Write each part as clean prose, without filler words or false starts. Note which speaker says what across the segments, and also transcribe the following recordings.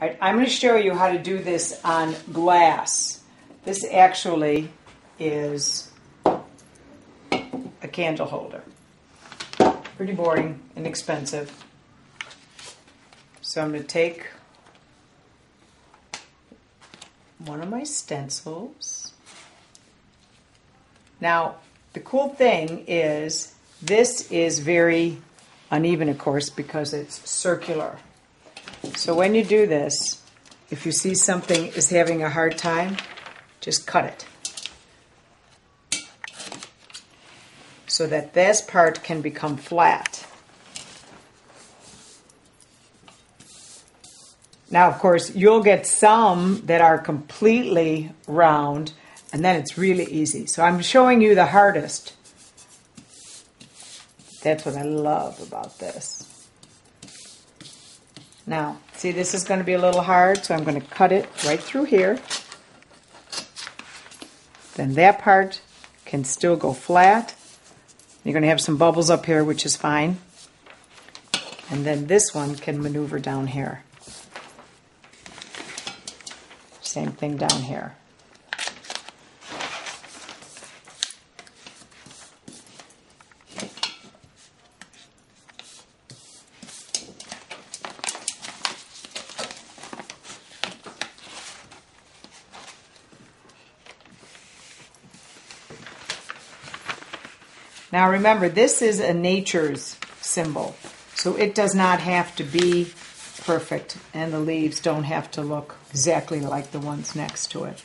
Speaker 1: Right, I'm going to show you how to do this on glass. This actually is a candle holder. Pretty boring, inexpensive. So I'm going to take one of my stencils. Now, the cool thing is this is very uneven, of course, because it's circular. So when you do this, if you see something is having a hard time, just cut it so that this part can become flat. Now, of course, you'll get some that are completely round, and then it's really easy. So I'm showing you the hardest. That's what I love about this. Now, see, this is going to be a little hard, so I'm going to cut it right through here. Then that part can still go flat. You're going to have some bubbles up here, which is fine. And then this one can maneuver down here. Same thing down here. Now remember, this is a nature's symbol, so it does not have to be perfect, and the leaves don't have to look exactly like the ones next to it.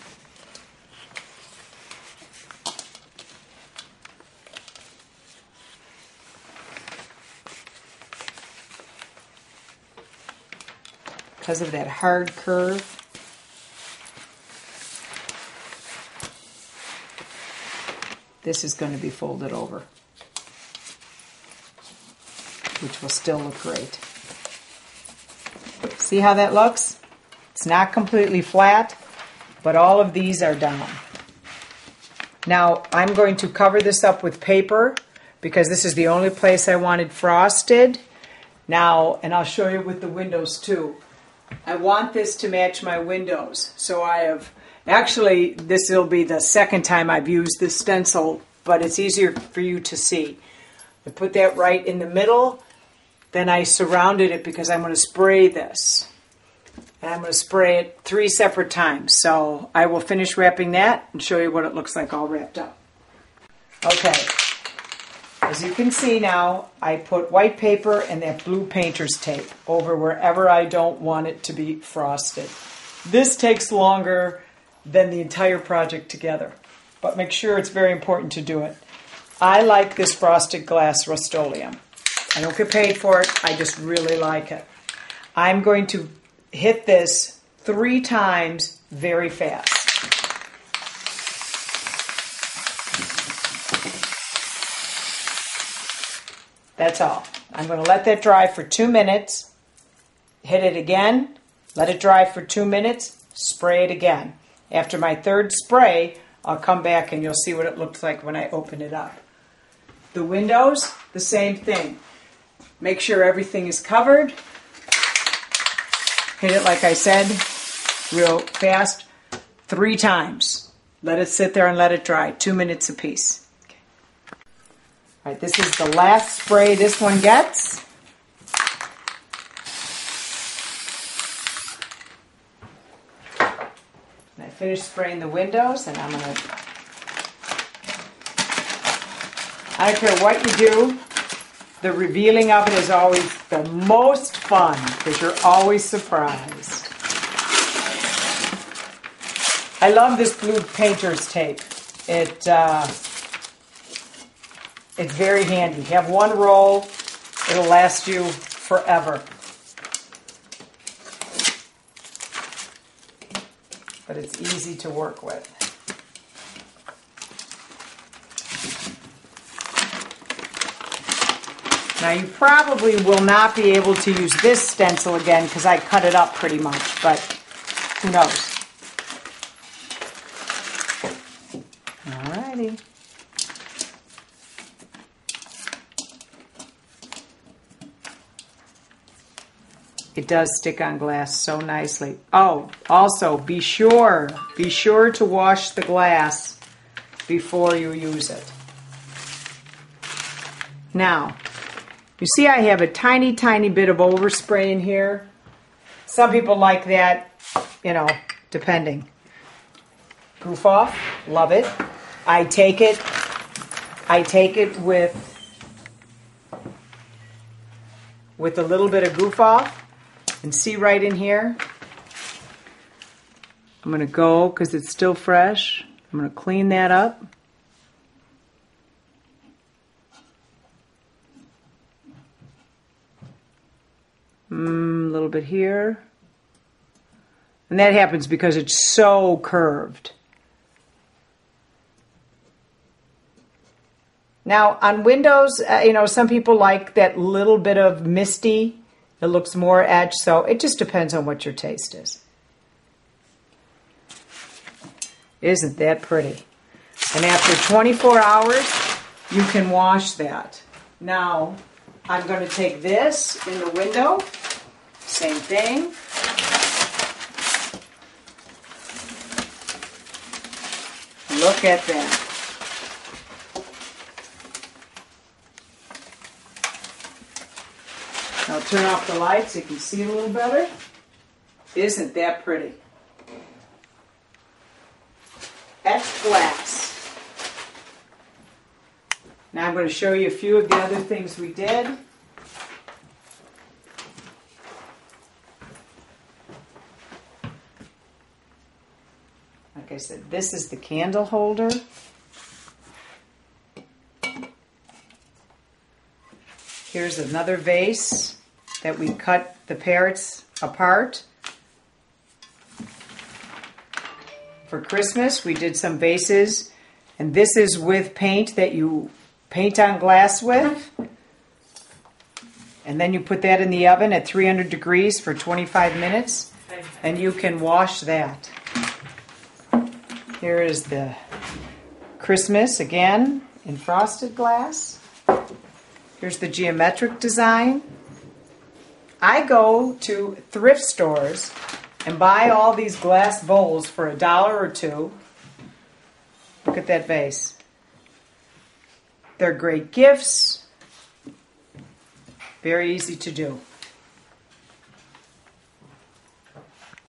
Speaker 1: Because of that hard curve, this is going to be folded over, which will still look great. See how that looks? It's not completely flat, but all of these are down. Now, I'm going to cover this up with paper because this is the only place I wanted frosted. Now, and I'll show you with the windows too. I want this to match my windows, so I have, actually, this will be the second time I've used this stencil, but it's easier for you to see. I put that right in the middle. Then I surrounded it because I'm going to spray this. And I'm going to spray it 3 separate times. So I will finish wrapping that and show you what it looks like all wrapped up. Okay. As you can see now, I put white paper and that blue painter's tape over wherever I don't want it to be frosted. This takes longer than the entire project together, but make sure it's very important to do it. I like this frosted glass Rust-Oleum. I don't get paid for it, I just really like it. I'm going to hit this 3 times very fast. That's all. I'm going to let that dry for 2 minutes, hit it again, let it dry for 2 minutes, spray it again. After my 3rd spray, I'll come back and you'll see what it looks like when I open it up. The windows, the same thing. Make sure everything is covered. Hit it, like I said, real fast, 3 times. Let it sit there and let it dry, 2 minutes apiece. Okay. All right, this is the last spray this one gets. And I finished spraying the windows, and I'm going to, I don't care what you do, the revealing of it is always the most fun because you're always surprised. I love this blue painter's tape. It's very handy. You have 1 roll, it'll last you forever. But it's easy to work with. Now you probably will not be able to use this stencil again because I cut it up pretty much, but who knows? Alrighty. It does stick on glass so nicely. Oh, also be sure to wash the glass before you use it. Now, you see I have a tiny, tiny bit of overspray in here. Some people like that, you know, depending. Goof off, love it. I take it with a little bit of goof off, and see right in here. I'm going to go, because it's still fresh, I'm going to clean that up. A little bit here. And that happens because it's so curved. Now, on windows, you know, some people like that little bit of misty. It looks more edge, so it just depends on what your taste is. Isn't that pretty? And after 24 hours, you can wash that. Now, I'm going to take this in the window. Same thing. Look at that. I'll turn off the lights so you can see it a little better. Isn't that pretty? Etched glass. Now I'm going to show you a few of the other things we did. Like I said, this is the candle holder. Here's another vase that we cut the parrots apart. For Christmas, we did some vases, and this is with paint that you paint on glass with. And then you put that in the oven at 300 degrees for 25 minutes, and you can wash that. Here is the Christmas, again, in frosted glass. Here's the geometric design. I go to thrift stores and buy all these glass bowls for $1 or $2. Look at that vase. They're great gifts. Very easy to do.